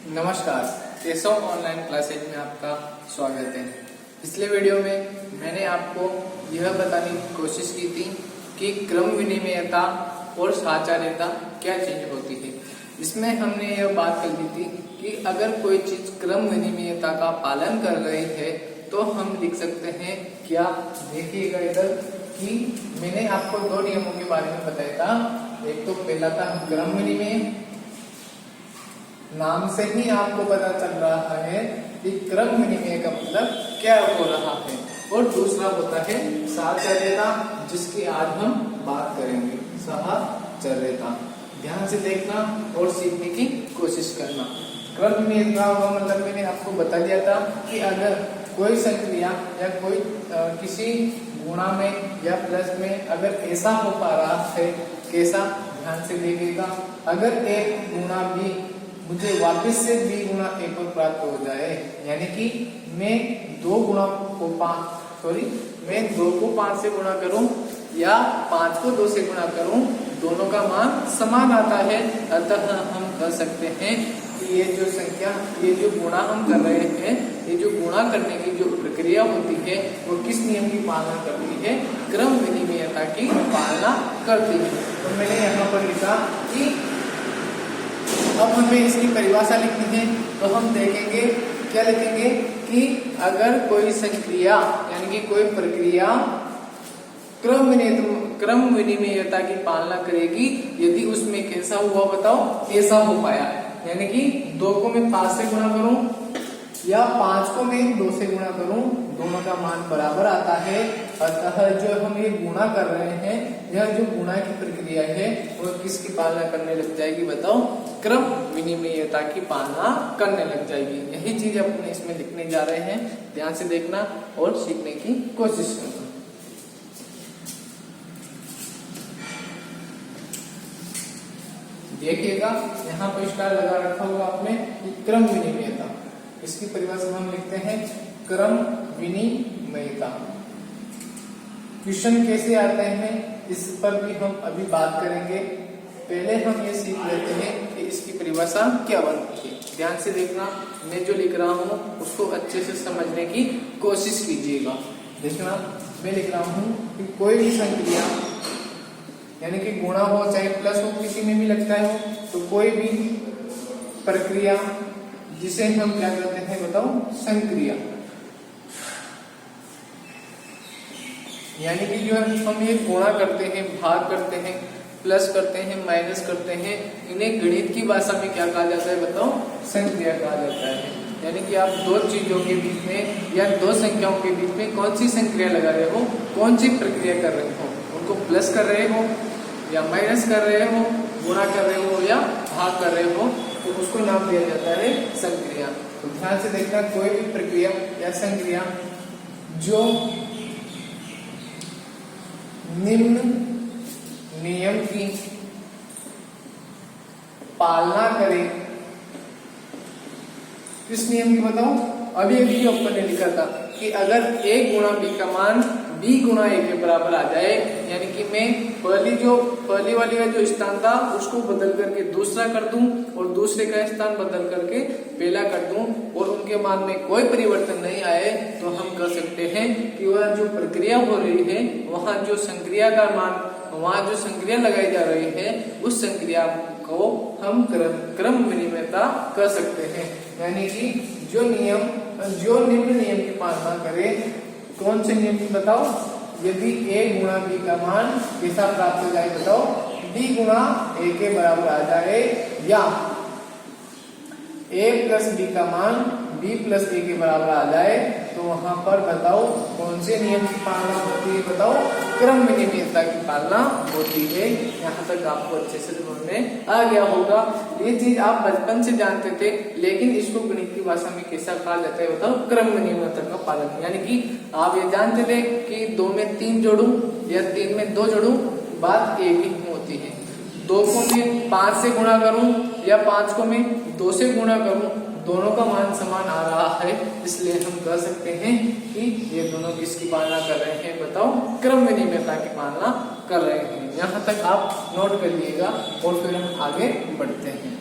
नमस्कार, Keshav online classes में आपका स्वागत है। पिछले वीडियो में मैंने आपको यह बताने की कोशिश की थी कि क्रम विनिमयता और साचार्यता क्या चीज होती है। इसमें हमने यह बात कर ली थी कि अगर कोई चीज क्रम विनिमयता का पालन कर रही है तो हम लिख सकते हैं क्या। देखिएगा इधर कि मैंने आपको दो नियमों के बारे में बताया था। एक तो पहला था क्रम विनिमय, नाम से ही आपको पता चल रहा है कि क्रम विनिमय का मतलब क्या हो रहा है। और दूसरा होता है साचार्यता, जिसकी आज हम बात करेंगे। साचार्यता ध्यान से देखना और सीखने की कोशिश करना। क्रम विनिमयता का मतलब मैंने आपको बता दिया था कि अगर कोई संक्रिया या कोई किसी गुणा में या प्लस में अगर ऐसा हो पा रहा है, कैसा, ध्यान से देखिएगा। अगर एक गुणा भी मुझे वापस से b गुणा a पर प्राप्त हो जाए, यानी कि मैं 2 को 5 से गुणा करूं या 5 को 2 से गुणा करूं, दोनों का मान समान आता है। अतः हम कह सकते हैं कि ये जो संख्या, ये जो गुणा हम कर रहे हैं, ये जो गुणा करने की जो प्रक्रिया होती है वो किस नियम की पालना करती है? क्रम विनिमयता की पालना करती है। तो मैंने यहाँ पर लिखा कि अब हमें इसकी परिभाषा लिखनी है। तो हम देखेंगे क्या लिखेंगे कि अगर कोई संक्रिया यानी कि कोई प्रक्रिया क्रम विनिमयता की पालना करेगी यदि उसमें कैसा हुआ, बताओ, ऐसा हो पाया। यानी कि 2 को मैं 5 से गुणा करूं या 5 को मैं 2 से गुणा करूं, दोनों का मान बराबर आता है। अतः जो हम ये गुणा कर रहे हैं, यह जो गुणा की प्रक्रिया है वो किसकी पालना करने लग जाएगी, बताओ? क्रम विनिमयता की पालना करने लग जाएगी। यही चीज अपने इसमें लिखने जा रहे हैं। ध्यान से देखना और सीखने की कोशिश करना। देखिएगा यहाँ पर स्टार लगा रखा होगा आपने कि क्रम विनिमयता, इसकी परिभाषा हम लिखते हैं क्रम विनिमयता। क्वेश्चन कैसे आते हैं इस पर भी हम अभी बात करेंगे। पहले हम ये सीख लेते हैं कि इसकी परिभाषा क्या बनती है। ध्यान से देखना, मैं जो लिख रहा हूँ उसको अच्छे से समझने की कोशिश कीजिएगा। देखना, मैं लिख रहा हूँ कि कोई भी संक्रिया यानी कि गुणा हो चाहे प्लस हो, किसी में भी लगता है, तो कोई भी प्रक्रिया जिसे हम क्या कहते हैं, बताओ? संक्रिया। यानी कि जो हम ये गुणा करते हैं, भाग करते हैं, प्लस करते हैं, माइनस करते हैं, इन्हें गणित की भाषा में क्या कहा जाता है, बताओ? संक्रिया कहा जाता है। यानी कि आप 2 चीजों के बीच में या 2 संख्याओं के बीच में कौन सी संक्रिया लगा रहे हो, कौन सी प्रक्रिया कर रहे हो, उनको प्लस कर रहे हो या माइनस कर रहे हो, गुणा कर रहे हो या भाग कर रहे हो, तो उसको नाम दिया जाता है संक्रिया। तो ध्यान से देखना, कोई भी प्रक्रिया या संक्रिया जो निम्न नियम की पालना करे, किस नियम की, बताओ? अभी अपन ने लिखा था कि अगर a गुणा b का मान b गुणा a के बराबर आ जाए, यानी कि मैं पहली वाली का जो स्थान था उसको बदल करके दूसरा कर दूं और दूसरे का स्थान बदल करके पहला कर दूं और उनके मान में कोई परिवर्तन नहीं आए, तो हम कह सकते हैं कि वह जो प्रक्रिया हो रही है, वहां जो संक्रिया का मान, वहां जो संक्रिया लगाई जा रही है, उस संक्रिया को हम क्रम विनिमयता कह सकते हैं। यानी कि जो निम्न नियम की पालना करे, कौन से नियम की, बताओ? यदि a गुणा b का मान कैसा प्राप्त हो जाए, बताओ? b गुणा a के बराबर आ जाए, या a प्लस b का मान b प्लस a के बराबर आ जाए, तो वहां पर बताओ कौन से नियम की पालना होती है, बताओ? क्रम विनिमयता की पालना होती है। यहाँ तक आपको अच्छे से समझ में आ गया होगा। ये चीज आप बचपन से जानते थे, लेकिन इसको गणित की भाषा में कैसा कहा जाता है, बताओ? क्रम विनिमयता का पालन। यानी कि आप ये जानते थे कि 2 में 3 जोड़ू या 3 में 2 जोड़ू, बात एक ही होती है। 2 को मैं 5 से गुणा करूं या 5 को मैं 2 से गुणा करूं, दोनों का मान समान आ रहा है, इसलिए हम कह सकते हैं कि ये दोनों किसकी पालना कर रहे हैं, बताओ? क्रम विनिमयता की पालना कर रहे हैं। यहाँ तक आप नोट कर लीजिएगा और फिर हम आगे बढ़ते हैं।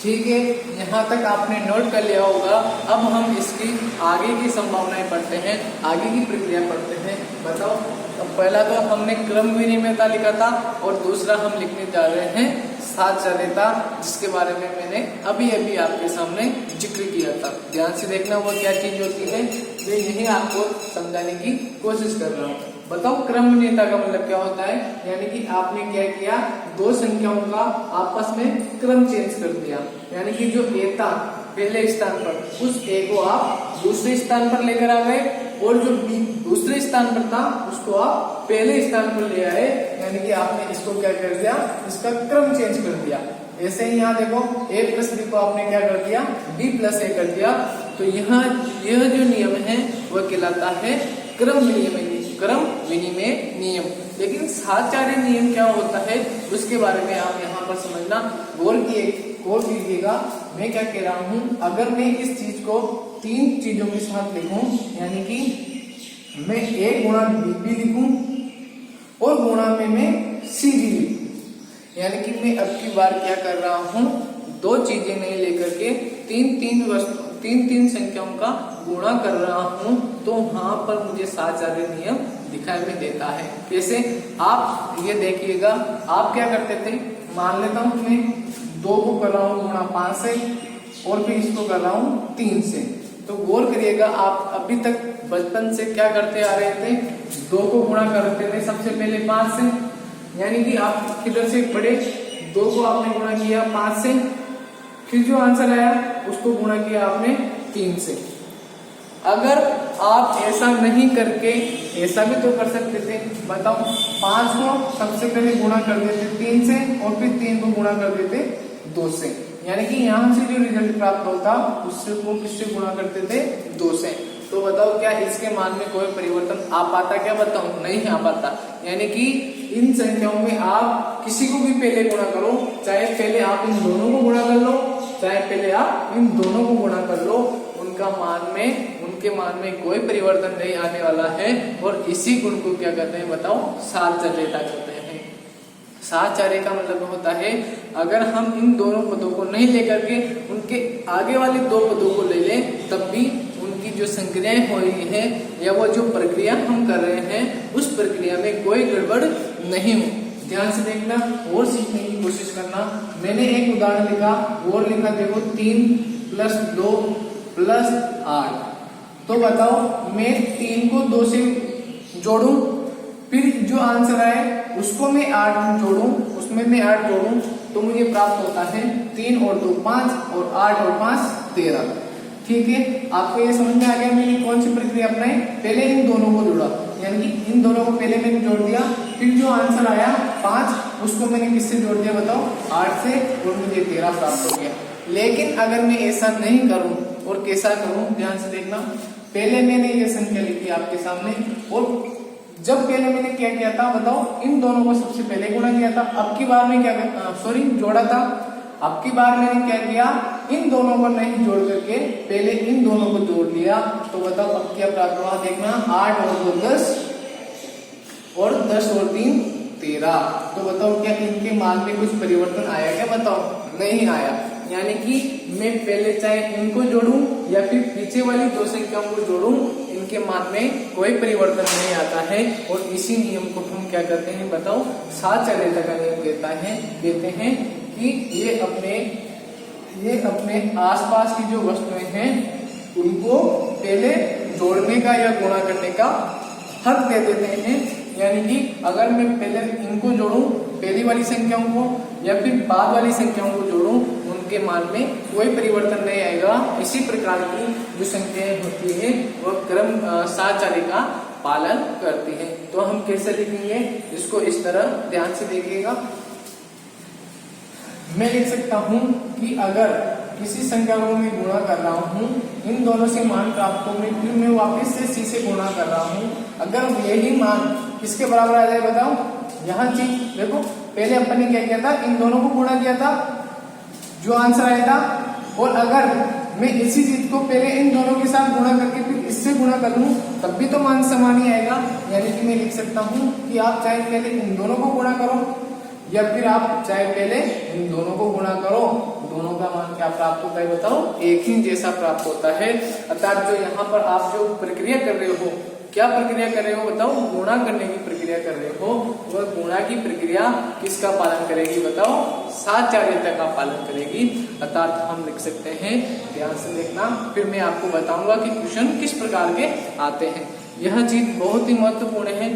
ठीक है, यहाँ तक आपने नोट कर लिया होगा। अब हम इसकी आगे की संभावनाएं पढ़ते हैं, आगे की प्रक्रिया पढ़ते हैं। बताओ, अब पहला तो हमने क्रम विनिमयता लिखा था और दूसरा हम लिखने जा रहे हैं साहचर्यता, जिसके बारे में मैंने अभी अभी आपके सामने जिक्र किया था। ध्यान से देखना वो क्या चीज होती है, मैं यही आपको समझाने की कोशिश कर रहा हूँ। बताओ, क्रम विनिमयता का मतलब क्या होता है, यानी कि आपने क्या किया, दो संख्याओं का आपस में क्रम चेंज कर दिया। यानी कि जो ए था पहले स्थान पर, उस ए को आप दूसरे स्थान पर लेकर आ गए, और जो बी दूसरे स्थान पर था उसको आप पहले स्थान पर ले आए। यानी कि आपने इसको क्या कर दिया, इसका क्रम चेंज कर दिया। ऐसे ही यहाँ देखो, a प्लस बी को आपने क्या कर दिया, b प्लस ए कर दिया। तो यहाँ यह जो नियम है वह कहलाता है क्रम विनिमय नियम। लेकिन साहचर्य नियम क्या होता है उसके बारे में आप यहाँ पर समझना, गौर कीजिएगा। मैं क्या कह रहा हूँ, अगर मैं इस चीज को तीन चीजों के साथ लिखूं, यानी कि मैं a गुणा b भी लिखूं और गुणा में मैं c भी लिखूं, यानी कि मैं अब की बार क्या कर रहा हूँ, दो चीजें नहीं लेकर के तीन संख्याओं का गुणा कर रहा हूँ, तो वहां पर मुझे साहचर्य नियम दिखाई में देता है। जैसे आप ये देखिएगा, आप क्या करते थे, मान लेता हूँ मैं 2 को कर रहा हूँ गुणा 5 से और फिर इसको कर रहा हूँ 3 से। तो गौर करिएगा, आप अभी तक बचपन से क्या करते आ रहे थे, 2 को गुणा करते थे सबसे पहले 5 से, यानी कि आप किधर से पढ़े, 2 को आपने गुणा किया 5 से, फिर जो आंसर आया उसको गुणा किया आपने 3 से। अगर आप ऐसा नहीं करके ऐसा भी तो कर सकते थे, बताओ, 5 को सबसे पहले गुणा कर देते 3 से और फिर 3 को गुणा कर देते 2 से, यानी कि यहाँ से जो रिजल्ट प्राप्त होता उससे को किससे गुणा करते थे, 2 से। तो बताओ, क्या इसके मान में कोई परिवर्तन आ पाता, क्या बताऊं, नहीं आ पाता। यानी कि इन संख्याओं में आप किसी को भी पहले गुणा करो, चाहे पहले आप इन दोनों को गुणा कर लो, चाहे पहले आप इन दोनों को गुणा कर लो, उनके मान में कोई परिवर्तन नहीं आने वाला है। और इसी गुण को क्या कहते हैं, बताओ, साहचर्यता कहते हैं। साहचर्य का मतलब होता है, अगर हम इन दोनों पदों को नहीं लेकर के उनके आगे वाले 2 पदों को ले लें, तब भी उनकी जो संक्रियाएं हो रही है या वो जो प्रक्रिया हम कर रहे हैं उस प्रक्रिया में कोई गड़बड़ नहीं हो। ध्यान से देखना और सीखने की कोशिश करना। मैंने एक उदाहरण लिखा और लिखा, देखो 3 + 2 + 8। तो बताओ, मैं 3 को 2 से जोड़ूं, फिर जो आंसर आए उसको मैं 8 में जोड़ूं, उसमें मैं 8 जोड़ूं, तो मुझे प्राप्त होता है 3 और 2 5 और 8 और 5 13। ठीक है, आपको ये समझ में आ गया मैंने कौन सी प्रक्रिया अपनाई। पहले इन दोनों को जोड़ा, यानी कि इन दोनों को पहले मैंने जोड़ दिया, फिर जो आंसर आया 5 उसको मैंने किससे जोड़ दिया, बताओ, 8 से, और मुझे 13 प्राप्त हो गया। लेकिन अगर मैं ऐसा नहीं करूं और कैसा करूं, ध्यान से देखना। पहले मैंने ये संख्या लिखी आपके सामने, और जब पहले मैंने क्या किया था, बताओ, इन दोनों को सबसे पहले गुणा किया था। अब की बार में क्या जोड़ा था। अब की बार मैंने क्या किया, इन दोनों को नहीं जोड़ करके पहले इन दोनों को जोड़ लिया। तो बताओ अब क्या प्राप्त हुआ, देखना, 8 और 2 10 और 10 और 3 13। तो बताओ, क्या इनके मान में कुछ परिवर्तन आया क्या, बताओ, नहीं आया। यानी कि मैं पहले चाहे इनको जोड़ूं या फिर पीछे वाली 2 संख्याओं को जोड़ूं, इनके मान में कोई परिवर्तन नहीं आता है। और इसी नियम को हम क्या कहते हैं, बताओ, साहचर्यता का नियम कहते हैं कि ये अपने आसपास की जो वस्तुएं हैं उनको पहले जोड़ने का या गुणा करने का हक दे देते हैं। यानी कि अगर मैं पहले इनको जोड़ूं, पहली वाली संख्याओं को, या फिर बाद वाली संख्याओं को जोड़ूं, उनके मान में कोई परिवर्तन नहीं आएगा। इसी प्रकार की जो संख्याएं होती है वह क्रम साहचर्य का पालन करती है। तो हम कैसे लिखेंगे इसको, इस तरह ध्यान से देखिएगा। मैं लिख सकता हूं कि अगर किसी संख्या को मैं गुणा कर रहा हूं, इन दोनों से मान प्राप्त हो, फिर मैं वापस से c से गुणा कर रहा हूं, अगर यही मान किसके बराबर आ जाए, बताओ, यहाँ चीज देखो, पहले अपन ने क्या किया था, इन दोनों को गुणा किया था, जो आंसर आया था। और अगर मैं इसी चीज को पहले इन दोनों के साथ गुणा करके फिर इससे गुणा कर लूं, तब भी तो मान समान ही आएगा। यानी कि मैं लिख सकता हूं कि आप चाहे पहले इन दोनों को गुणा करो या फिर आप चाहे पहले इन दोनों को गुणा करो, दोनों का मान क्या प्राप्त होता है बताओ, एक ही जैसा प्राप्त होता है। अर्थात जो यहाँ पर आप जो प्रक्रिया कर रहे हो, क्या प्रक्रिया कर रहे हो बताओ, गुणा करने की प्रक्रिया कर रहे हो, वह गुणा की प्रक्रिया किसका पालन करेगी बताओ, साचार्यता का पालन करेगी। अर्थात हम लिख सकते हैं, ध्यान से देखना, फिर मैं आपको बताऊंगा कि क्वेश्चन किस प्रकार के आते हैं। यह चीज बहुत ही महत्वपूर्ण है,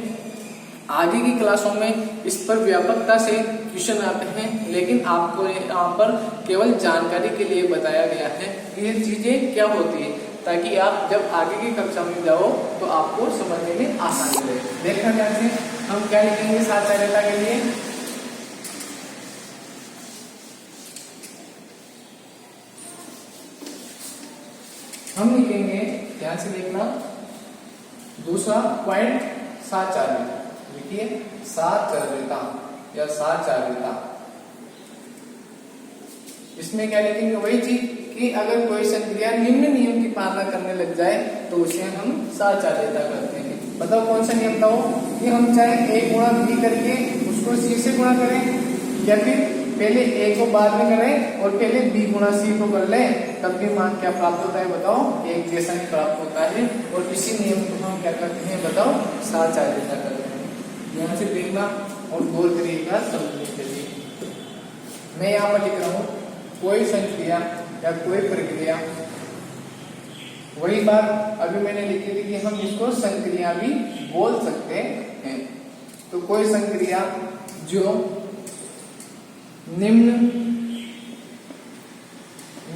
आगे की क्लासों में इस पर व्यापकता से क्वेश्चन आते हैं, लेकिन आपको यहाँ पर केवल जानकारी के लिए बताया गया है कि ये चीजें क्या होती है, ताकि आप जब आगे की कक्षा में जाओ तो आपको समझने में आसानी रहे। देखना ध्यान से, हम क्या लिखेंगे साचार्यता के लिए, हम लिखेंगे, ध्यान से देखना, दूसरा पॉइंट साचार्यता, लिखिए साचार्यता या साचार्यता। इसमें क्या लिखेंगे, वही चीज कि अगर कोई संक्रिया निम्न नियम की पालना करने लग जाए तो उसे हम साचार्यता करते हैं। बताओ कौन सा नियम था वो, कि हम चाहे a गुणा b करके उसको c से गुणा करें, या फिर पहले a को बाद में करें और पहले b गुणा c को कर लें, तब भी मान क्या प्राप्त होता है बताओ, एक जैसा ही प्राप्त होता है। और इसी नियम को हम क्या करते हैं बताओ, साचार्यता करते हैं। ध्यान से देखना और गौर करिएगा, समझने के लिए। मैं यहाँ पर लिख रहा हूँ कोई संक्रिया या कोई प्रक्रिया, वही बात अभी मैंने लिखी थी कि हम इसको संक्रिया भी बोल सकते हैं। तो कोई संक्रिया जो निम्न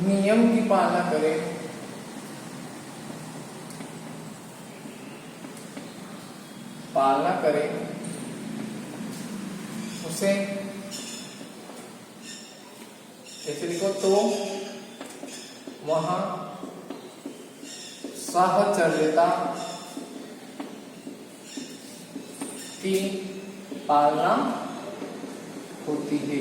नियम की पालना करे, उसे ऐसे लिखो, तो वहां साहचर्यता की पालना होती है।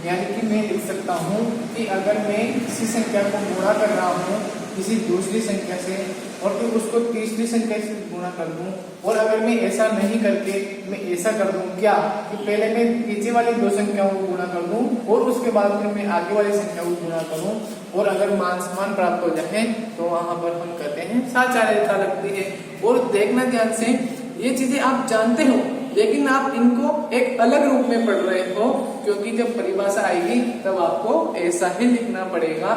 यानी कि मैं लिख सकता हूं कि अगर मैं किसी संख्या को गुणा कर रहा हूं किसी दूसरी संख्या से और फिर उसको तीसरी संख्या से गुणा कर दूं, और अगर मैं ऐसा नहीं करके मैं ऐसा कर दूं क्या, कि पहले मैं पीछे वाली दो संख्याओं को गुणा कर दूं और उसके बाद फिर मैं आगे वाली संख्या को गुणा करूं, और अगर मान समान प्राप्त हो जाए तो वहां पर हम कहते हैं साचार्यता लगती है। और देखना ध्यान से, ये चीजें आप जानते हो लेकिन आप इनको एक अलग रूप में पढ़ रहे हो, क्योंकि जब परिभाषा आएगी तब आपको ऐसा ही लिखना पड़ेगा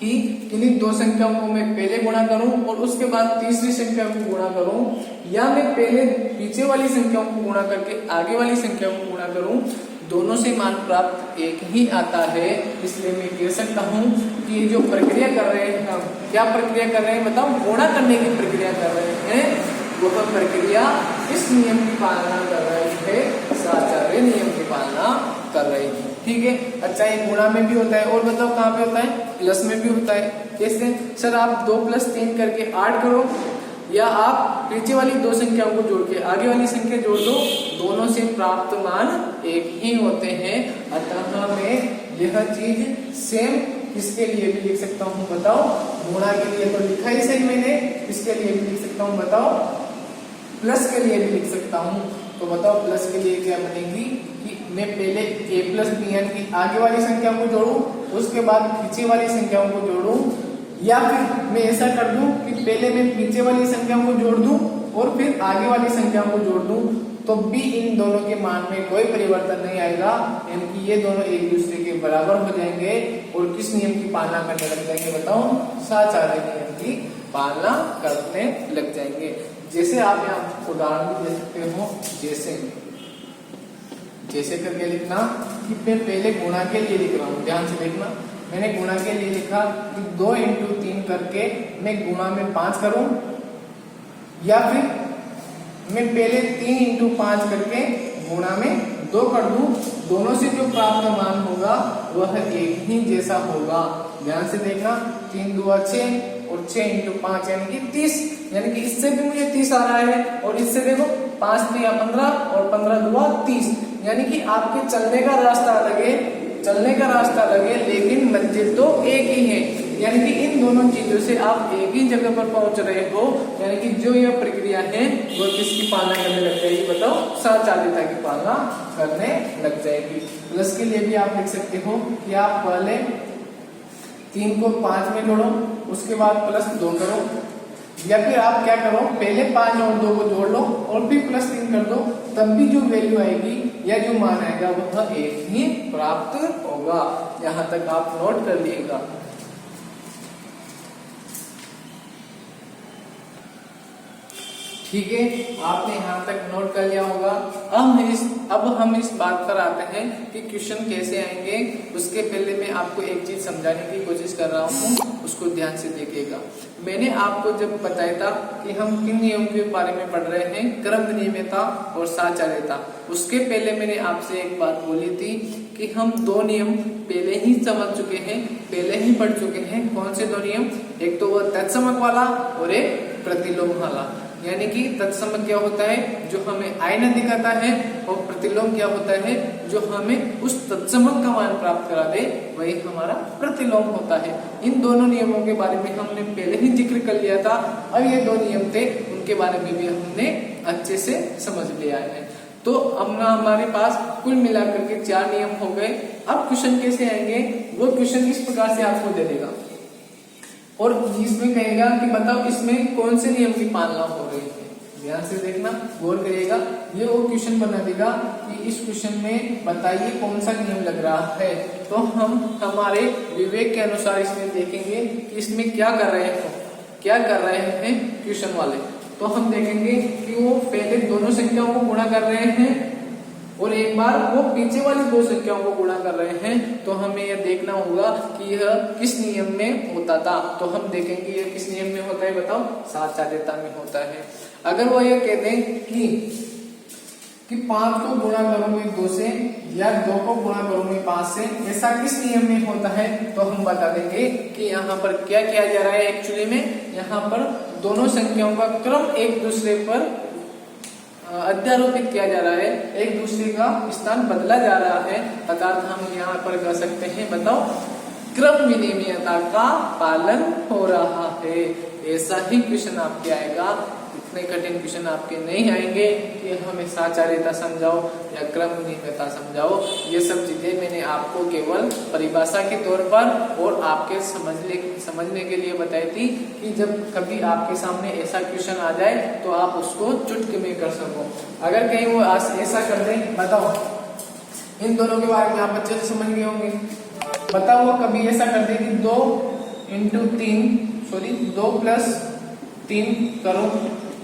कि इन्हीं दो संख्याओं को मैं पहले गुणा करूं और उसके बाद तीसरी संख्या को गुणा करूं, या मैं पहले पीछे वाली संख्याओं को गुणा करके आगे वाली संख्या को गुणा करूं, दोनों से मान प्राप्त एक ही आता है। इसलिए मैं कह सकता हूं कि ये जो प्रक्रिया कर रहे हैं हम, क्या प्रक्रिया कर रहे हैं बताओ, गुणा करने की प्रक्रिया कर रहे हैं, वह प्रक्रिया इस नियम की पालना कर रही है, साचार्य नियम की पालना कर रही है। ठीक है, अच्छा ये गुणा में भी होता है, और बताओ कहाँ पे होता है, प्लस में भी होता है। कैसे सर, आप 2 + 3 करके 8 करो, या आप पीछे वाली दो संख्याओं को जोड़ के आगे वाली संख्या जोड़ दो, दोनों से प्राप्त मान एक ही होते हैं। अतः मैं यह चीज सेम किसके लिए भी लिख सकता हूँ बताओ, गुणा के लिए तो लिखा ही सही मैंने, इसके लिए भी लिख सकता हूँ बताओ, प्लस के लिए भी लिख सकता हूँ। तो बताओ प्लस के लिए क्या बनेगी कि मैं पहले a + b यानी कि आगे वाली संख्या को जोड़ूं, उसके बाद पीछे वाली संख्याओं को जोड़ूं, या फिर मैं ऐसा कर दूं कि पहले मैं पीछे वाली संख्याओं को जोड़ दूं और फिर आगे वाली संख्याओं को जोड़ दूं, तो भी इन दोनों के मान में कोई परिवर्तन नहीं आएगा, यानी कि ये दोनों एक दूसरे के बराबर हो जाएंगे और किस नियम की पालना करने लग जाएंगे बताओ, साचार्य नियम की पालना करने लग जाएंगे। जैसे आप यहाँ उदाहरण भी दे सकते हो, जैसे करके लिखना कि मैं पहले गुणा के लिए लिख रहा हूँ, ध्यान से देखना, मैंने गुणा के लिए लिखा कि 2 × 3 करके मैं गुणा में 5 करूं, या फिर मैं पहले 3 × 5 करके गुणा में 2 कर दूं, दोनों से जो प्राप्त मान होगा वह एक ही जैसा होगा। ध्यान से देखना, 3 × 2 = 6 और 6 × 5 यानी कि 30, यानी कि इससे भी मुझे 30 आ रहा है, और इससे देखो 5 × 3 = 15 और 15 × 2 = 30, यानी कि आपके चलने का रास्ता अलग है, लेकिन मंजिल तो एक ही है। यानी कि इन दोनों चीजों से आप एक ही जगह पर पहुंच रहे हो, यानी कि जो यह प्रक्रिया है वो किसकी पालना करने लग जाएगी बताओ, साचार्यता की पालना करने लग जाएगी। प्लस के लिए भी आप लिख सकते हो कि आप पहले 3 को 5 में जोड़ो, उसके बाद प्लस 2 करो, या फिर आप क्या करो पहले 5 और 2 को जोड़ लो और फिर प्लस 3 कर दो, तब भी जो वैल्यू आएगी या जो मान आएगा वह 1 ही प्राप्त होगा। यहाँ तक आप नोट कर लीजिएगा। ठीक है, आपने यहाँ तक नोट कर लिया होगा। अब हम इस बात पर आते हैं कि क्वेश्चन कैसे आएंगे। उसके पहले मैं आपको एक चीज समझाने की कोशिश कर रहा हूँ, उसको ध्यान से देखिएगा। मैंने आपको जब बताया था कि हम किन नियम के बारे में पढ़ रहे हैं, क्रम विनिमयता और साचार्यता, उसके पहले मैंने आपसे एक बात बोली थी कि हम 2 नियम पहले ही समझ चुके हैं, पहले ही पढ़ चुके हैं। कौन से 2 नियम? एक तो वह तत्समक वाला और एक प्रतिलोम वाला। यानी कि तत्समक क्या होता है, जो हमें आयना दिखाता है, और प्रतिलोम क्या होता है, जो हमें उस तत्समक का मान प्राप्त करा दे, वही हमारा प्रतिलोम होता है। इन दोनों नियमों के बारे में हमने पहले ही जिक्र कर लिया था। अब ये 2 नियम थे, उनके बारे में भी हमने अच्छे से समझ लिया है। तो अब ना हमारे पास कुल मिलाकर के 4 नियम हो गए। अब क्वेश्चन कैसे आएंगे, वो क्वेश्चन इस प्रकार से आपको दे देगा और इसमें कहेगा कि बताओ इसमें कौन से नियम की पालना हो रही है। ध्यान से देखना, गौर करिएगा। ये वो क्वेश्चन बना देगा कि इस क्वेश्चन में बताइए कौन सा नियम लग रहा है। तो हम हमारे विवेक के अनुसार इसमें देखेंगे कि इसमें क्या कर रहे हैं क्वेश्चन वाले। तो हम देखेंगे कि वो पहले दोनों संख्याओं को गुणा कर रहे हैं और एक बार वो पीछे वाली 2 संख्याओं को गुणा कर रहे हैं। तो हमें यह देखना होगा कि यह किस नियम में होता था। तो हम देखेंगे यह किस नियम में होता है, बताओ, साचार्यता में होता है। अगर वो ये कहते हैं कि 5 को गुणा करूंगी 2 से या 2 को गुणा करूंगी 5 से, ऐसा किस नियम में होता है, तो हम बता देंगे कि यहाँ पर क्या किया जा रहा है। एक्चुअली में यहाँ पर दोनों संख्याओं का क्रम एक दूसरे पर अध्यारोपित किया जा रहा है, एक दूसरे का स्थान बदला जा रहा है। अर्थात हम यहाँ पर कह सकते हैं, बताओ, क्रम विनिमयता का पालन हो रहा है। ऐसा ही क्वेश्चन आपके आएगा। इतने कठिन क्वेश्चन आपके नहीं आएंगे कि हमें साचार्यता समझाओ या क्रम विनिमयता समझाओ। ये सब चीजें मैंने आपको केवल परिभाषा के तौर पर और आपके समझने के लिए बताई थी कि जब कभी आपके सामने ऐसा क्वेश्चन आ जाए तो आप उसको चुटकी में कर सको। अगर कहीं वो ऐसा कर दे, बताओ, इन दोनों के बारे में आप अच्छे से समझ गए होंगे। बताओ वो कभी ऐसा कर दे कि 2 + 3 करो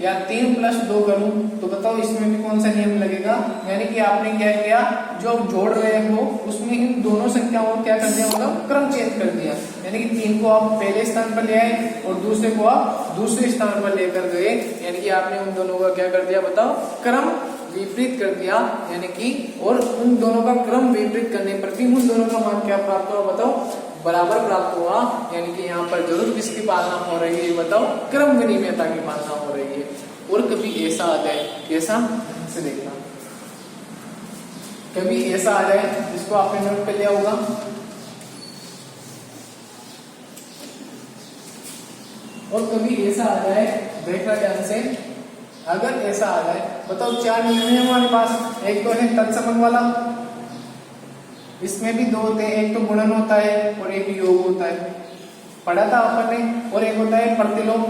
या 3 + 2 करूं, तो बताओ इसमें भी कौन सा नियम लगेगा। यानी कि आपने क्या किया, जो आप जोड़ रहे हो उसमें इन दोनों संख्याओं को क्या कर दिया, मतलब क्रम चेंज कर दिया। यानी कि 3 को आप पहले स्थान पर ले आए और दूसरे को आप दूसरे स्थान पर लेकर गए। यानी कि आपने उन दोनों का क्या कर दिया, बताओ, क्रम विपरीत कर दिया। यानी कि और उन दोनों का क्रम विपरीत करने पर भी उन दोनों का मान क्या प्राप्त हुआ, बताओ, बराबर प्राप्त हुआ। यानी कि यहाँ पर जरूर किसकी पालना हो रही है, बताओ, क्रम विनिमयता की पालना हो रही है। और कभी ऐसा आ जाए, कैसा से देखना, कभी ऐसा आ जाए जिसको आपने नोट कर लिया होगा, और कभी ऐसा आ जाए, देखना ध्यान से। अगर ऐसा आ जाए, बताओ, 4 नियम है हमारे पास। एक तो है तत्समक वाला, इसमें भी 2 होते हैं, एक तो गुणन होता है और एक योग होता है, पढ़ा था अपन ने। और एक होता है प्रतिलोम,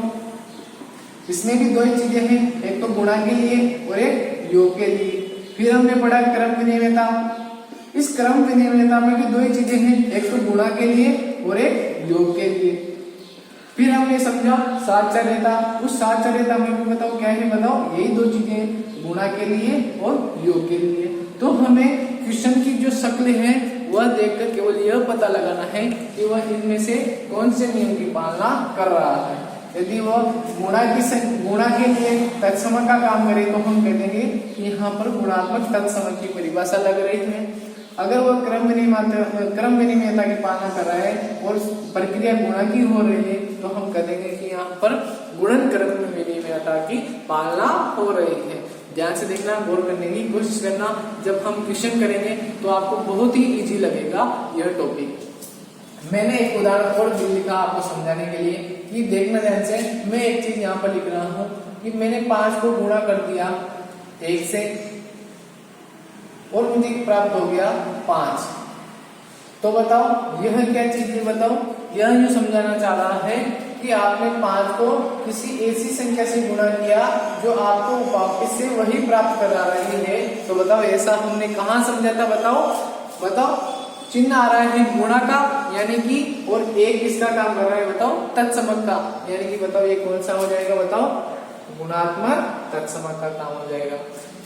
इसमें भी 2 ही चीजें हैं, एक तो गुणा के लिए और एक योग के लिए। फिर हमने पढ़ा क्रम विनिमयता। इस क्रम विनिमयता में भी 2 ही चीजें हैं, एक तो गुणा के लिए और एक योग के लिए। फिर हमने समझा साचार्यता। उस साचार्यता में भी बताओ क्या है, बताओ, यही 2 चीजें, गुणा के लिए और योग के लिए। तो हमें क्वेश्चन की जो शक्ल है वह देखकर केवल यह पता लगाना है कि वह इनमें से कौन से नियम की पालना कर रहा है। यदि वह गुणा के लिए तत्समक का काम करे तो हम कह देंगे कि यहाँ पर गुणात्मक तत्समक की परिभाषा लग रही है। अगर वह क्रम विनिमयता की पालना कर रहा है और प्रक्रिया गुणा की हो रही है तो हम कह देंगे कि यहाँ पर गुणन क्रम विनिमयता की पालना हो रही है। ध्यान से देखना, गौर करने की कोशिश करना। जब हम क्वेश्चन करेंगे तो आपको बहुत ही इजी लगेगा यह टॉपिक। मैंने एक उदाहरण और भी लिखा आपको समझाने के लिए कि देखना ध्यान से। मैं एक चीज यहाँ पर लिख रहा हूँ कि मैंने 5 को गुणा कर दिया 1 से, और मुझे प्राप्त हो गया 5। तो बताओ यह क्या चीज है, बताओ यह जो समझाना चाह रहा है कि आपने 5 को किसी ऐसी संख्या से गुणा किया जो आपको वापस से वही प्राप्त करा रही है। तो बताओ ऐसा हमने कहाँ समझा था, बताओ चिन्ह आ रहा है गुणा का यानी कि, और एक किसका काम कर रहा है बताओ, तत्समक का, यानी कि बताओ ये कौन सा हो जाएगा, बताओ गुणात्मक तत्समक का काम हो जाएगा।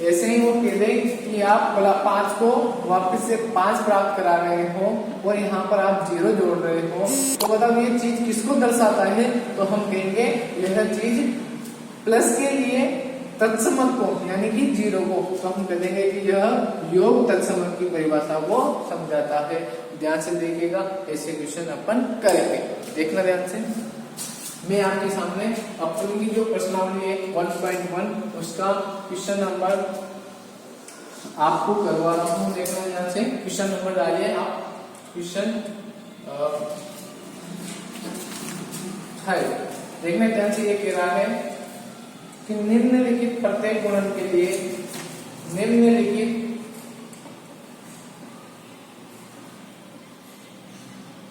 ऐसे ही वो कह दे कि आप 5 को वापस से 5 प्राप्त करा रहे हो और यहाँ पर आप 0 जोड़ रहे हो, तो बताओ ये चीज किसको दर्शाता है। तो हम कहेंगे यह चीज प्लस के लिए तत्समक को यानी कि 0 को, तो हम कह देंगे कि यह योग तत्समक की परिभाषा को समझाता है। ध्यान से देखिएगा, ऐसे क्वेश्चन अपन करेंगे, देखना ध्यान से। मैं आपके सामने अपनी जो प्रश्नावली है 1.1 उसका क्वेश्चन नंबर आपको करवा रहा हूँ, देखना ध्यान से। क्वेश्चन नंबर डालिए आप, क्वेश्चन है, देखना ध्यान से। ये कह रहा है कि निम्नलिखित प्रत्येक गुणन के लिए निम्नलिखित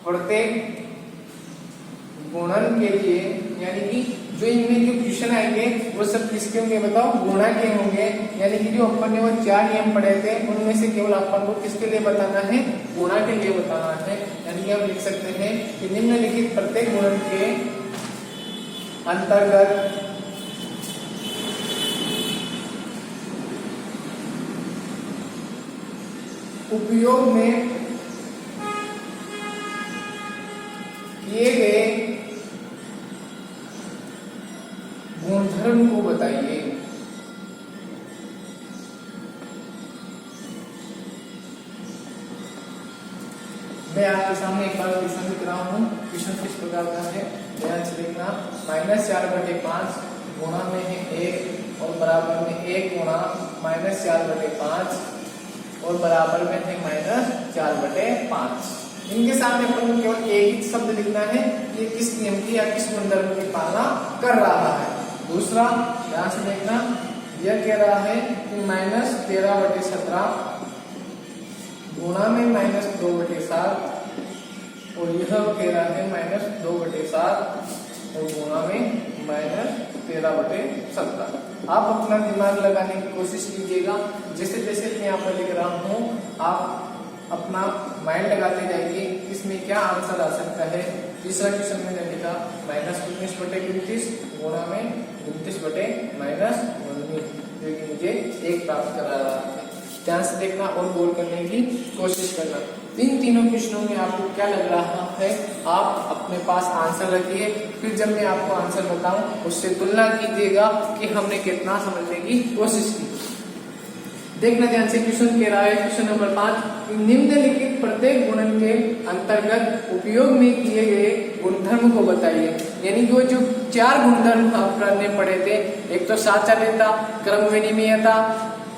प्रत्येक गुणन के लिए, यानी कि जो इनमें जो क्वेश्चन आएंगे वो सब किसके होंगे बताओ, गुणा के होंगे। यानी कि जो अपन ने वो 4 नियम पढ़े थे उनमें से केवल अपन को किसके लिए बताना है, गुणा के लिए बताना है। यानी कि हम लिख सकते हैं कि निम्नलिखित प्रत्येक गुणन के अंतर्गत उपयोग में किए गए गुणधर्म को बताइए। मैं आपके सामने एक बार क्वेश्चन लिख रहा हूँ। क्वेश्चन किस प्रकार का है, ध्यान से देखना। -4/5 गुणा में है 1 और बराबर में 1 गुणा -4/5 और बराबर में है -4/5। इनके सामने अपन को केवल एक ही शब्द लिखना है कि किस नियम की या किस गुणधर्म की पालना कर रहा है। दूसरा ध्यान से देखना, यह कह रहा है कि -13/17 गुणा में -2/7 और यह कह रहा है -2/7 और गुणा में -13/17। आप अपना दिमाग लगाने की कोशिश कीजिएगा। जैसे जैसे मैं यहाँ पर लिख रहा हूँ आप अपना माइंड लगाते जाइए इसमें क्या आंसर आ सकता है। तीसरा क्वेश्चन मैंने लिखा -19/29 गुणा में 29/-19, जो कि मुझे 1 प्राप्त करा रहा है। ध्यान से देखना और गोल करने की कोशिश करना। इन तीनों क्वेश्चनों में आपको क्या लग रहा है, आप अपने पास आंसर रखिए, फिर जब मैं आपको आंसर बताऊं उससे तुलना कीजिएगा कि हमने कितना समझने की कोशिश की। देखना ध्यान से, क्वेश्चन कह रहा है क्वेश्चन नंबर 5, निम्नलिखित प्रत्येक गुणन के अंतर्गत उपयोग में किए गए गुणधर्म को बताइए। यानी कि वो जो 4 गुणधर्म आपने पढ़े थे, एक तो साचार्यता, क्रम विनिमयता,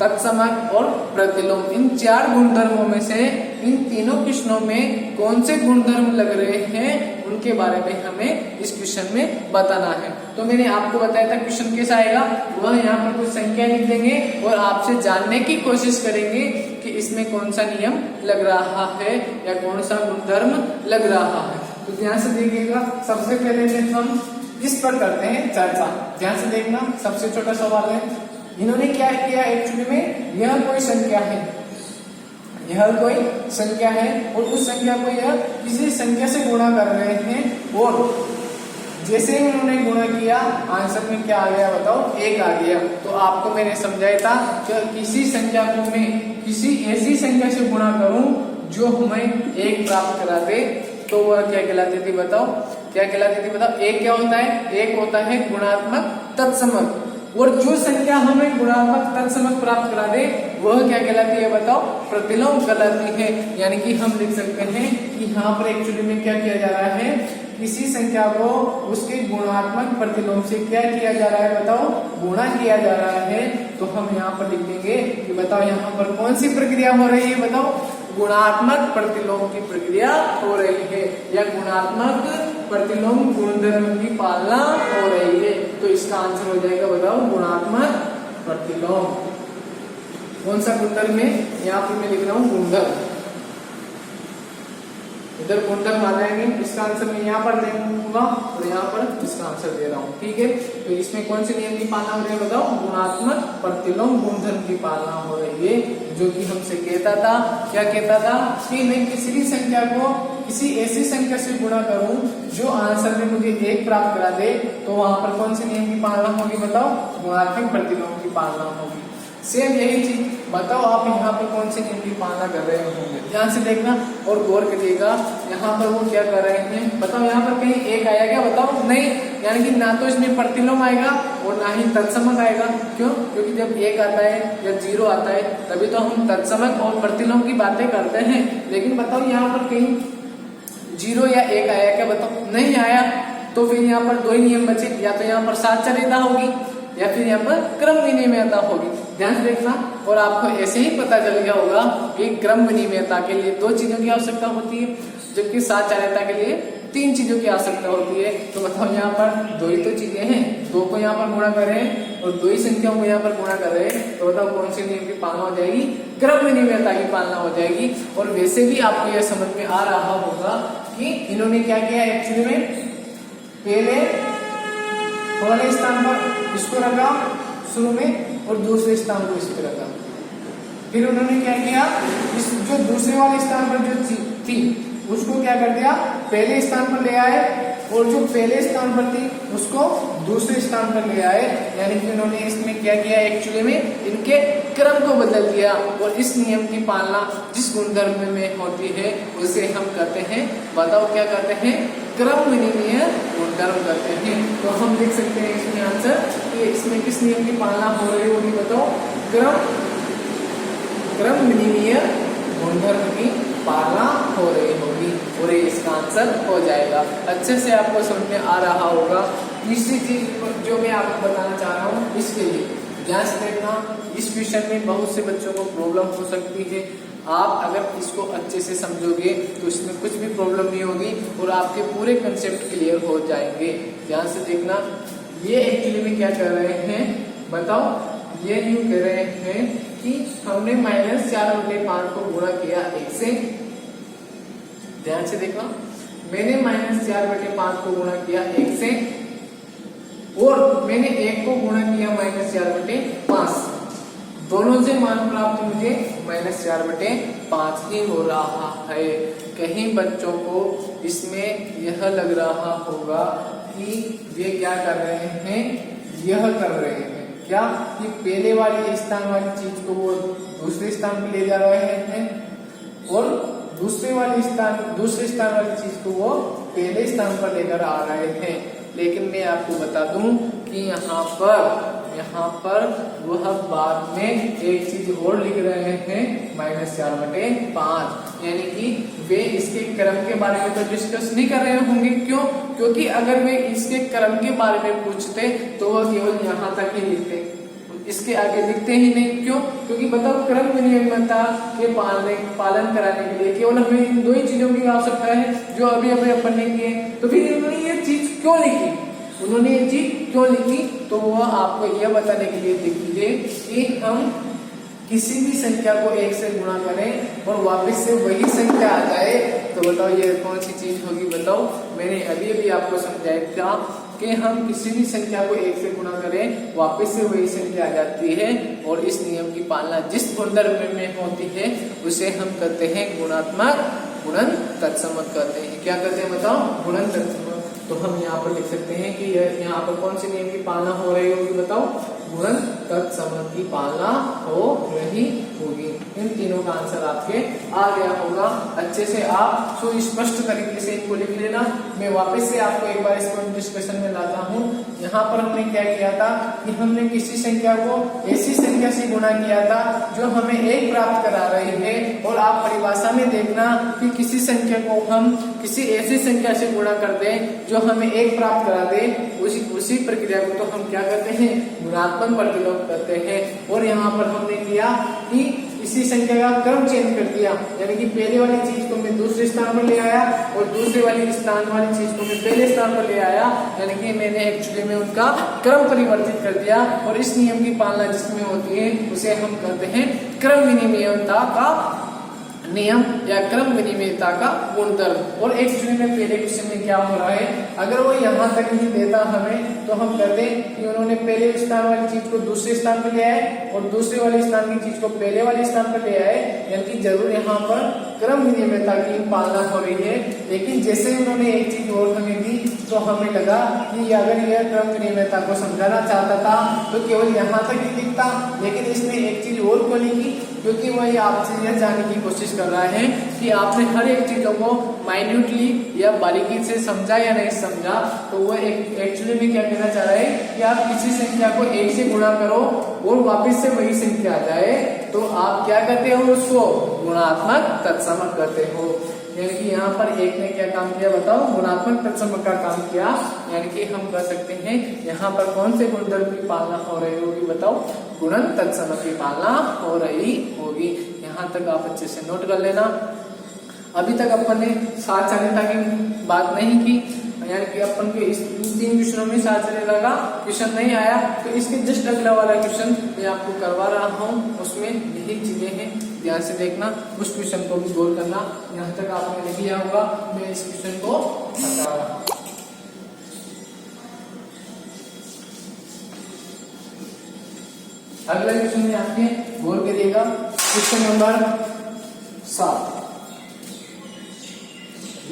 तत्समक और प्रतिलोम, इन 4 गुणधर्मों में से इन तीनों क्वेश्चनों में कौन से गुणधर्म लग रहे हैं उनके बारे में हमें इस क्वेश्चन में बताना है। तो मैंने आपको बताया था क्वेश्चन कैसा आएगा, वह यहाँ पर कुछ संख्या लिख देंगे और आपसे जानने की कोशिश करेंगे कि इसमें कौन सा नियम लग रहा है या कौन सा गुणधर्म लग रहा है। तो ध्यान से देखिएगा, सबसे पहले हम इस पर करते हैं चर्चा। ध्यान से देखना, सबसे छोटा सवाल है, इन्होंने क्या किया एक्चुअली में, यह कोई संख्या है, यह कोई संख्या है और उस संख्या को यह किसी संख्या से गुणा कर रहे हैं और जैसे ही उन्होंने गुणा किया आंसर में क्या आ गया बताओ, 1 आ गया। तो आपको मैंने समझाया था कि किसी संख्या को मैं किसी ऐसी संख्या से गुणा करूं जो हमें 1 प्राप्त करा दे तो वह क्या कहलाती थी बताओ, क्या कहलाती थी बताओ। 1 क्या होता है, 1 होता है गुणात्मक तत्समक, और जो संख्या हमें गुणात्मक तत्समक प्राप्त करा दे वह क्या कहलाती है बताओ, प्रतिलोम कहलाती है। यानी कि हम लिख सकते हैं कि यहाँ पर एक्चुअली में क्या किया जा रहा है, किसी संख्या को उसके गुणात्मक प्रतिलोम से क्या किया जा रहा है बताओ, गुणा किया जा रहा है। तो हम यहाँ पर लिख देंगे कि बताओ यहाँ पर कौन सी प्रक्रिया हो रही है बताओ, गुणात्मक प्रतिलोम की प्रक्रिया हो रही है या गुणात्मक प्रतिलोम गुणधर्म की पालना हो रही है। तो इसका आंसर हो जाएगा बताओ गुणात्मक प्रतिलोम। कौन सा गुणधर्म है, यहाँ पर मैं लिख रहा हूँ गुणधर्म, इधर गुणधर्म आ जाएंगे। इसका आंसर मैं यहाँ पर दे दूंगा और यहाँ पर इसका आंसर दे रहा हूँ, ठीक है। तो इसमें कौन से नियम की पालना हो रही है बताओ, गुणात्मक प्रतिलोम गुणधर्म की पालना हो रही है, जो कि हमसे कहता था, क्या कहता था कि मैं किसी भी संख्या को किसी ऐसी संख्या से गुणा करूं जो आंसर में मुझे 1 प्राप्त करा दे, तो वहां पर कौन से नियम की पालना होगी बताओ, गुणात्मक प्रतिलोम की पालना होगी। सेम यही चीज बताओ आप यहाँ पर कौन से नियम की पालना कर रहे होंगे, ध्यान से देखना और गौर करिएगा। यहाँ पर वो क्या कर रहे हैं बताओ, यहाँ पर कहीं 1 आया क्या बताओ, नहीं, यानी कि ना तो इसमें प्रतिलोम आएगा और ना ही तत्समक आएगा। क्यों? क्योंकि जब 1 आता है या 0 आता है तभी तो हम तत्समक और प्रतिलोम की बातें करते हैं। लेकिन बताओ यहाँ पर कहीं 0 या 1 आया क्या बताओ, नहीं आया। तो फिर यहाँ पर 2 ही नियम बचे, या तो यहाँ पर साचर्यता होगी या फिर यहाँ पर क्रम विनिमयता होगी। ध्यान से देखना और आपको ऐसे ही पता चल गया होगा कि क्रम विनिमयता के लिए 2 चीजों की आवश्यकता होती है, जबकि साचार्यता के लिए 3 चीजों की आवश्यकता होती है। तो बताओ यहाँ पर 2 ही तो चीजें हैं, 2 को यहाँ पर गुणा कर रहे हैं और 2 ही संख्याओं को यहाँ पर गुणा कर रहे हैं, तो बताओ कौन से नियम की पालना हो जाएगी, क्रम विनिमयता की पालना हो जाएगी। और वैसे भी आपको यह समझ में आ रहा होगा कि इन्होंने क्या किया एक्चुअली में, पहले पहले स्थान पर इसको रखा शुरू में और दूसरे स्थान को इस पर रखा। फिर उन्होंने क्या किया, इस जो दूसरे वाले स्थान पर जो थी उसको क्या कर दिया, पहले स्थान पर ले आए, और जो पहले स्थान पर थी उसको दूसरे स्थान पर ले आए। यानी कि उन्होंने इसमें क्या किया एक्चुअली में, इनके क्रम को बदल दिया। और इस नियम की पालना जिस गुणधर्म में होती है उसे हम कहते हैं, बताओ क्या कहते हैं, क्रम विनिमय गुणधर्म करते हैं। तो हम लिख सकते हैं इसमें आंसर कि इसमें किस नियम की पालना हो रही होगी बताओ, क्रम विनिमय गुणधर्म की पालना हो रही होगी, और इसका आंसर हो जाएगा। अच्छे से आपको समझ में आ रहा होगा। तीसरी चीज जो मैं आपको बताना चाह रहा हूँ, इसके लिए ध्यान से देखना, इस विषय में बहुत से बच्चों को प्रॉब्लम हो सकती है। आप अगर इसको अच्छे से समझोगे तो इसमें कुछ भी प्रॉब्लम नहीं होगी और आपके पूरे कंसेप्ट क्लियर हो जाएंगे। ध्यान से देखना, ये एक्चुअली में क्या कर रहे हैं बताओ, ये यूं कह रहे हैं कि हमने -4/5 को गुणा किया 1 से। ध्यान से देखना, मैंने -4/5 को गुणा किया 1 से और मैंने 1 को गुणा किया -4/5। दोनों से मान प्राप्त मुझे -4/5 ही हो रहा है। कहीं बच्चों को इसमें यह लग रहा होगा कि वे क्या कर रहे हैं, यह कर रहे हैं क्या कि पहले वाली स्थान वाली चीज को वो दूसरे स्थान पर ले जा रहे हैं और दूसरे स्थान वाली चीज को वो पहले स्थान पर लेकर आ रहे हैं। लेकिन मैं आपको बता दूं कि यहाँ पर वह बाद में एक चीज और लिख रहे हैं -4/5, यानी कि वे इसके क्रम के बारे में तो डिस्कस नहीं कर रहे होंगे। क्यों? क्योंकि अगर वे इसके क्रम के बारे में पूछते तो वह केवल यहाँ तक ही लिखते, इसके आगे लिखते ही नहीं। क्यों? क्योंकि बताओ क्रम विनिमयता के पालन कराने के लिए केवल हमें इन 2 ही चीजों की आवश्यकता है जो अभी अपन ने किए। तो फिर उन्होंने ये चीज क्यों लिखी, उन्होंने ये चीज क्यों लिखी, तो वह आपको यह बताने के लिए लिखी है कि हम किसी भी संख्या को 1 से गुणा करें और वापस से वही संख्या आ जाए। तो बताओ ये कौन सी चीज होगी बताओ, मैंने अभी आपको समझाया था कि हम किसी भी संख्या को 1 से गुणा करें वापस से वही संख्या आ जाती है। और इस नियम की पालना जिस गुणधर्म में होती है उसे हम कहते हैं गुणात्मक गुणन तत्समक कहते हैं। क्या कहते हैं बताओ, गुणन तत्समक। तो हम यहाँ पर लिख सकते हैं कि यहाँ पर कौन से नियम की पालना हो रही होगी बताओ, गुणन तत्समक की पालना हो रही होगी। इन तीनों का आंसर आपके आ गया होगा। अच्छे से आप सुस्पष्ट तरीके से इनको लिख लेना। मैं वापस से आपको एक बार इसको डिस्कशन में लाता हूँ। यहाँ पर हमने क्या किया था कि हमने किसी संख्या को ऐसी संख्या से गुणा किया था जो हमें 1 प्राप्त करा रही है। और आप परिभाषा में देखना कि किसी संख्या को हम किसी ऐसी संख्या से गुणा कर दें जो हमें 1 प्राप्त करा दे, उसी प्रक्रिया को तो हम क्या करते हैं, गुणात्मक प्रतिलोम करते हैं। और यहाँ पर हमने किया कि इसी संख्या का क्रम चेंज कर दिया, यानी कि पहले वाली चीज को मैं दूसरे स्थान पर ले आया और दूसरे वाली स्थान वाली चीज को मैं पहले स्थान पर ले आया, यानी कि मैंने एक्चुअली में उनका क्रम परिवर्तित कर दिया। और इस नियम की पालना जिसमें होती है उसे हम कहते हैं क्रम विनिमयता का नियम या क्रम विनिमयता का गुणधर्म। और एक्चुअली में पहले क्वेश्चन में क्या हो रहा है, अगर वो यहाँ तक ही देता हमें तो हम कहते हैं कि उन्होंने पहले स्थान वाली चीज को दूसरे स्थान पर ले आए और दूसरे वाले स्थान की चीज को पहले वाले स्थान पर ले आए, यानी कि जरूर यहाँ पर क्रम विनिमयता की पालना हो रही है। लेकिन जैसे उन्होंने एक चीज और हमें दी तो हमें लगा कि अगर यह क्रम विनिमयता को समझाना चाहता था तो केवल यहाँ तक ही दिखता, लेकिन इसने एक चीज और खोली की, क्योंकि वह आपसे यह जानने की कोशिश कर रहा है कि आपने हर एक चीजों को माइन्यूटली या बारीकी से समझा या नहीं समझा। तो वो एक्चुअली में क्या कहना चाह रहा है कि आप किसी संख्या को 1 से गुणा करो और वापस से वही संख्या आ जाए तो आप क्या करते हो, उसको गुणात्मक तत्समक करते हो। यानी कि यहाँ पर एक ने क्या काम किया बताओ, गुणात्मक तत्समक का काम किया। यानी कि हम कह सकते हैं यहाँ पर कौन से गुणधर्म की पालना हो रही होगी बताओ, गुणन तत्समक की पालना हो रही होगी। यहाँ तक आप अच्छे से नोट कर लेना। अभी तक अपन ने साचार्यता की बात नहीं की, यानी कि अपन के इस 3 क्वेश्चनों में साचार्यता का क्वेश्चन नहीं आया, तो इसके जस्ट अगला वाला क्वेश्चन मैं आपको करवा रहा हूँ, उसमें यही चीजें हैं, ध्यान से देखना, उस क्वेश्चन को भी गौर करना। यहाँ तक आपने नहीं किया होगा, मैं इस क्वेश्चन को बता रहा हूँ। अगला क्वेश्चन में आपने गौर करिएगा, क्वेश्चन नंबर 7।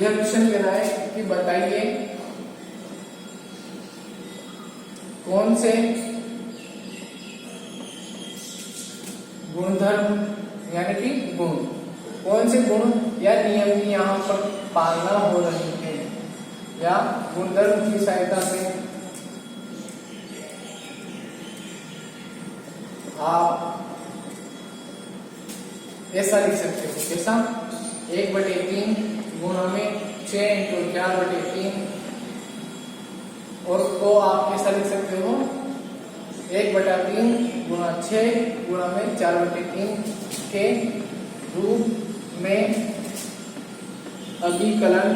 यह क्वेश्चन कह रहा है कि बताइए कौन से गुणधर्म यानी कि गुण, कौन से गुण या नियम की यहाँ पर पालना हो रही है, या गुणधर्म की सहायता से आप ऐसा लिख सकते हो। कैसा, 1/3 गुणा में 6 × 4/3, और को आप कैसा लिख सकते हो, 1/3 गुणा 6 गुणा में 4/3 के रूप में अभिकलन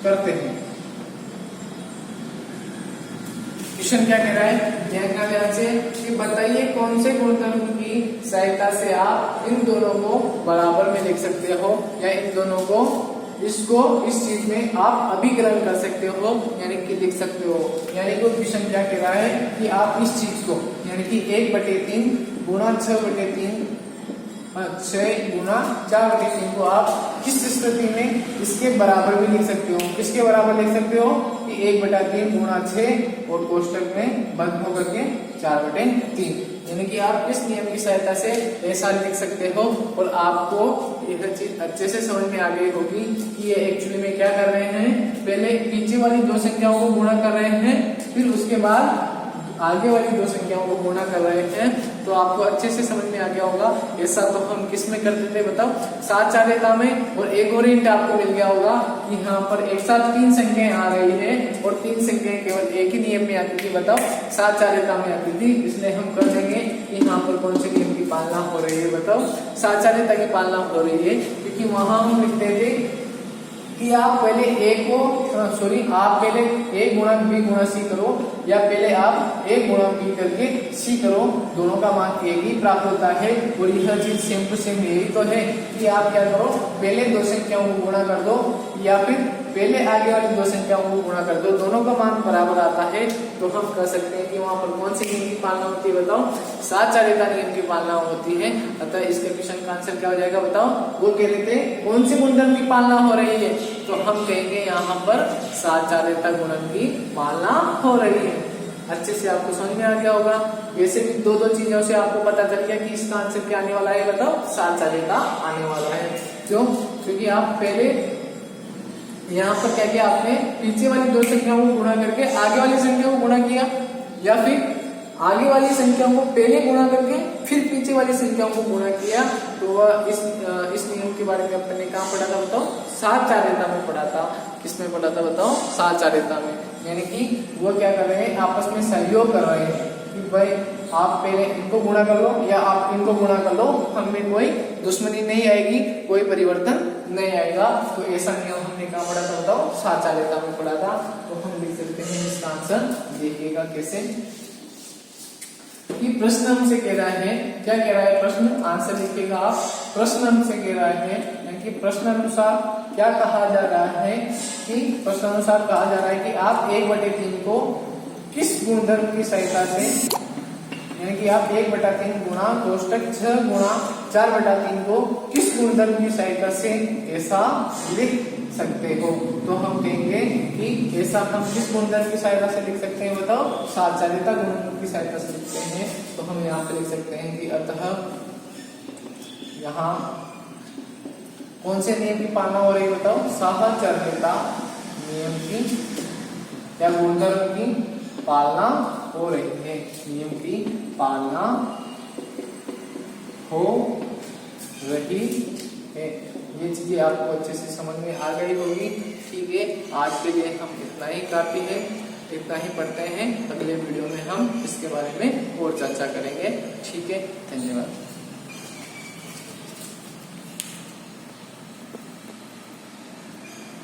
करते हैं। क्वेश्चन क्या कह रहा है, देखना ध्यान से कि बताइए कौन से गुणधर्म की सहायता से आप इन दोनों को बराबर में लिख सकते हो, या इन दोनों को इसको इस चीज में आप अभिकलन कर सकते हो, यानी कि लिख सकते हो। यानी कि क्वेश्चन क्या कह रहा है कि आप इस चीज को यानी कि 1/3 गुणा 6/3 6 गुणा 4/3 को आप किस स्थिति में इसके बराबर भी लिख सकते हो। किसके बराबर लिख सकते हो कि 1/3 गुणा 6 और कोष्टक में बंद होकर के 4/3, यानी कि आप इस नियम की सहायता से ऐसा लिख सकते हो। और आपको यह चीज अच्छे से समझ में आ गई होगी कि ये एक्चुअली में क्या कर रहे हैं, पहले पीछे वाली 2 संख्याओं को गुणा कर रहे हैं, फिर उसके बाद आगे वाली 2 संख्याओं को गुणा कर रहे हैं। तो आपको अच्छे से समझ में आ गया होगा। ऐसा तो हम किस में करते थे बताओ, साचार्यता में। और एक और हिंट आपको मिल गया होगा कि यहाँ पर एक साथ 3 संख्याएं आ रही है, और 3 संख्याएं केवल एक ही नियम में आती थी बताओ, साचार्यता में आती थी। इसलिए हम कर देंगे कि यहाँ पर कौन से नियम की पालना हो रही है बताओ, साचार्यता की पालना हो रही है। क्योंकि वहां हम लिखते थे कि आप पहले आप पहले A गुणा B गुणा C करो, या पहले आप A गुणा B करके C करो, दोनों का मान एक ही प्राप्त होता है। और यह चीज सेम टू सेम यही तो है कि आप क्या करो, पहले 2 संख्याओं को गुणा कर दो, या फिर पहले आगे वाली 2 संख्याओं को गुणा कर दो, दोनों का मान बराबर आता है। तो हम कह सकते हैं कि वहां पर कौन से नियम की पालना होती है बताओ, साचार्यता नियम की पालना होती है। अतः इसके क्वेश्चन का आंसर क्या हो जाएगा बताओ, वो कह रहे थे कौन से गुणधर्म की पालना हो रही है, तो हम कहेंगे यहाँ पर साचार्यता गुणन की पालना हो रही है। अच्छे से आपको समझ में आ गया होगा। वैसे भी 2 चीजों से आपको पता चल गया कि इसका आंसर क्या आने वाला है बताओ, साचार्यता आने वाला है। क्यों, क्योंकि आप पहले यहाँ पर क्या किया, आपने पीछे वाली 2 संख्याओं को गुणा करके आगे वाली संख्या को गुणा किया, या फिर आगे वाली संख्याओं को पहले गुणा करके फिर पीछे वाली संख्याओं को गुणा किया। तो वह इस नियम के बारे में अपने कहाँ पढ़ा था बताओ, साचार्यता में पढ़ा था। किसमें पढ़ा था बताओ, साचार्यता में। यानी कि वो क्या कर रहे हैं, आपस में सहयोग कर रहे हैं। कि भाई आप पहले इनको गुणा कर लो या आप इनको गुणा कर लो, हमें कोई दुश्मनी नहीं आएगी, कोई परिवर्तन नहीं आएगा। तो ऐसा नियम हमने कहा पढ़ा था, बताओ साचार्यता में पढ़ा था। तो हम लिख सकते हैं इसका आंसर, देखिएगा कैसे कि प्रश्न हमसे कह रहा है, क्या कह रहा है प्रश्न, आंसर लिखिएगा आप। प्रश्न हमसे कह रहा है कि प्रश्न अनुसार क्या कहा जा रहा है, कि प्रश्न अनुसार कहा जा रहा है कि आप 1/3 को किस गुणधर्म की सहायता से, यानी कि आप 1/3 गुणा कोष्टक 6 गुणा 4/3 को किस गुणधर्म की सहायता से ऐसा लिख सकते हो। तो हम कहेंगे कि ऐसा हम किस गुणधर्म की सहायता से लिख सकते हैं, बताओ साचार्यता गुणधर्म की सहायता से लिखते हैं। तो हम यहाँ पे लिख सकते हैं कि अतः यहाँ कौन से नियम की पालना हो रही है, बताओ साहचर्यता नियम की या गुणधर्म की पालना हो रही है, नियम की पालना हो रही है। ये चीजें आपको अच्छे से समझ में आ गई होगी। ठीक है, आज के लिए हम इतना ही काफी है, इतना ही पढ़ते हैं। अगले वीडियो में हम इसके बारे में और चर्चा करेंगे। ठीक है, धन्यवाद।